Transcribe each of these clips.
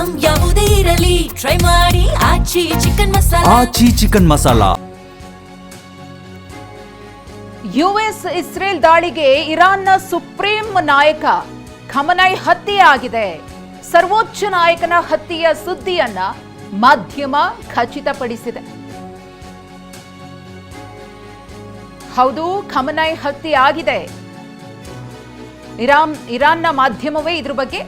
Item ಯಾವುದೇ ಇರಲಿ try ಮಾಡಿ ಆಚಿ ಚಿಕನ್ ಮಸಾಲಾ. ಆಚಿ ಚಿಕನ್ ಮಸಾಲಾ. ಯುಎಸ್ ಇಸ್ರೇಲ್ ದಾಳಿಗೆ ಇರಾನ್ನ ಸುಪ್ರೀಂ ನಾಯಕ ಖಮನೈ ಹತ್ಯೆಯಾಗಿದೆ. ಸರ್ವೋಚ್ಚ ನಾಯಕನ ಹತ್ಯೆಯ ಸುದ್ದಿಯನ್ನ ಮಾಧ್ಯಮ ಖಚಿತಪಡಿಸಿದೆ. ಹೌದು, ಖಮನೈ ಹತ್ಯೆಯಾಗಿದೆ. ಇರಾನ್ನ ಮಾಧ್ಯಮವೇ ಇದ್ರ ಬಗ್ಗೆ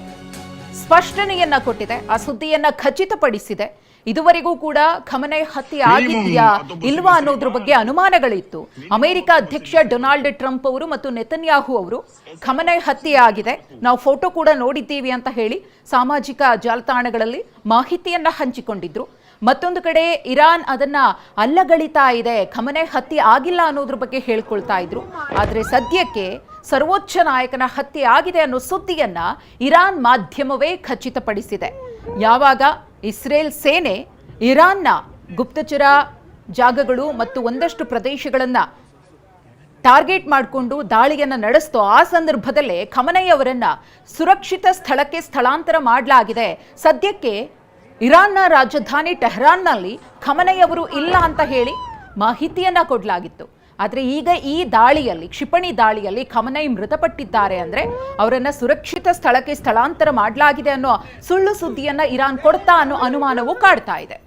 ಸ್ಪಷ್ಟನೆಯನ್ನ ಕೊಟ್ಟಿದೆ, ಆ ಸುದ್ದಿಯನ್ನ ಖಚಿತಪಡಿಸಿದೆ. ಇದುವರೆಗೂ ಕೂಡ ಖಮನೈ ಹತ್ಯೆ ಆಗಿದೆಯಾ ಇಲ್ವಾ ಅನ್ನೋದ್ರ ಬಗ್ಗೆ ಅನುಮಾನಗಳಿತ್ತು. ಅಮೆರಿಕ ಅಧ್ಯಕ್ಷ ಡೊನಾಲ್ಡ್ ಟ್ರಂಪ್ ಅವರು ಮತ್ತು ನೆತನ್ಯಾಹು ಅವರು ಖಮನೈ ಹತ್ಯೆ ಆಗಿದೆ, ನಾವು ಫೋಟೋ ಕೂಡ ನೋಡಿದ್ದೀವಿ ಅಂತ ಹೇಳಿ ಸಾಮಾಜಿಕ ಜಾಲತಾಣಗಳಲ್ಲಿ ಮಾಹಿತಿಯನ್ನ ಹಂಚಿಕೊಂಡಿದ್ರು. ಮತ್ತೊಂದು ಕಡೆ ಇರಾನ್ ಅದನ್ನ ಅಲ್ಲಗಳಿತಾ ಇದೆ, ಖಮನೈ ಹತ್ಯೆ ಆಗಿಲ್ಲ ಅನ್ನೋದ್ರ ಬಗ್ಗೆ ಹೇಳ್ಕೊಳ್ತಾ ಇದ್ರು. ಆದರೆ ಸದ್ಯಕ್ಕೆ ಸರ್ವೋಚ್ಚ ನಾಯಕನ ಹತ್ಯೆ ಆಗಿದೆ ಅನ್ನೋ ಸುದ್ದಿಯನ್ನ ಇರಾನ್ ಮಾಧ್ಯಮವೇ ಖಚಿತಪಡಿಸಿದೆ. ಯಾವಾಗ ಇಸ್ರೇಲ್ ಸೇನೆ ಇರಾನ್ನ ಗುಪ್ತಚರ ಜಾಗಗಳು ಮತ್ತು ಒಂದಷ್ಟು ಪ್ರದೇಶಗಳನ್ನ ಟಾರ್ಗೆಟ್ ಮಾಡಿಕೊಂಡು ದಾಳಿಯನ್ನ ನಡೆಸ್ತೋ ಆ ಸಂದರ್ಭದಲ್ಲೇ ಖಮನೈ ಅವರನ್ನ ಸುರಕ್ಷಿತ ಸ್ಥಳಕ್ಕೆ ಸ್ಥಳಾಂತರ ಮಾಡಲಾಗಿದೆ. ಸದ್ಯಕ್ಕೆ ಇರಾನ್ನ ರಾಜಧಾನಿ ಟೆಹರಾನ್ನಲ್ಲಿ ಖಮನೈ ಅವರು ಇಲ್ಲ ಅಂತ ಹೇಳಿ ಮಾಹಿತಿಯನ್ನ ಕೊಡಲಾಗಿತ್ತು. ಆದರೆ ಈಗ ಈ ದಾಳಿಯಲ್ಲಿ, ಕ್ಷಿಪಣಿ ದಾಳಿಯಲ್ಲಿ ಖಮನೈ ಮೃತಪಟ್ಟಿದ್ದಾರೆ ಅಂದ್ರೆ ಅವರನ್ನ ಸುರಕ್ಷಿತ ಸ್ಥಳಕ್ಕೆ ಸ್ಥಳಾಂತರ ಮಾಡಲಾಗಿದೆ ಅನ್ನೋ ಸುಳ್ಳು ಸುದ್ದಿಯನ್ನ ಇರಾನ್ ಕೊಡ್ತಾ ಅನ್ನೋ ಅನುಮಾನವೂ ಕಾಡ್ತಾ ಇದೆ.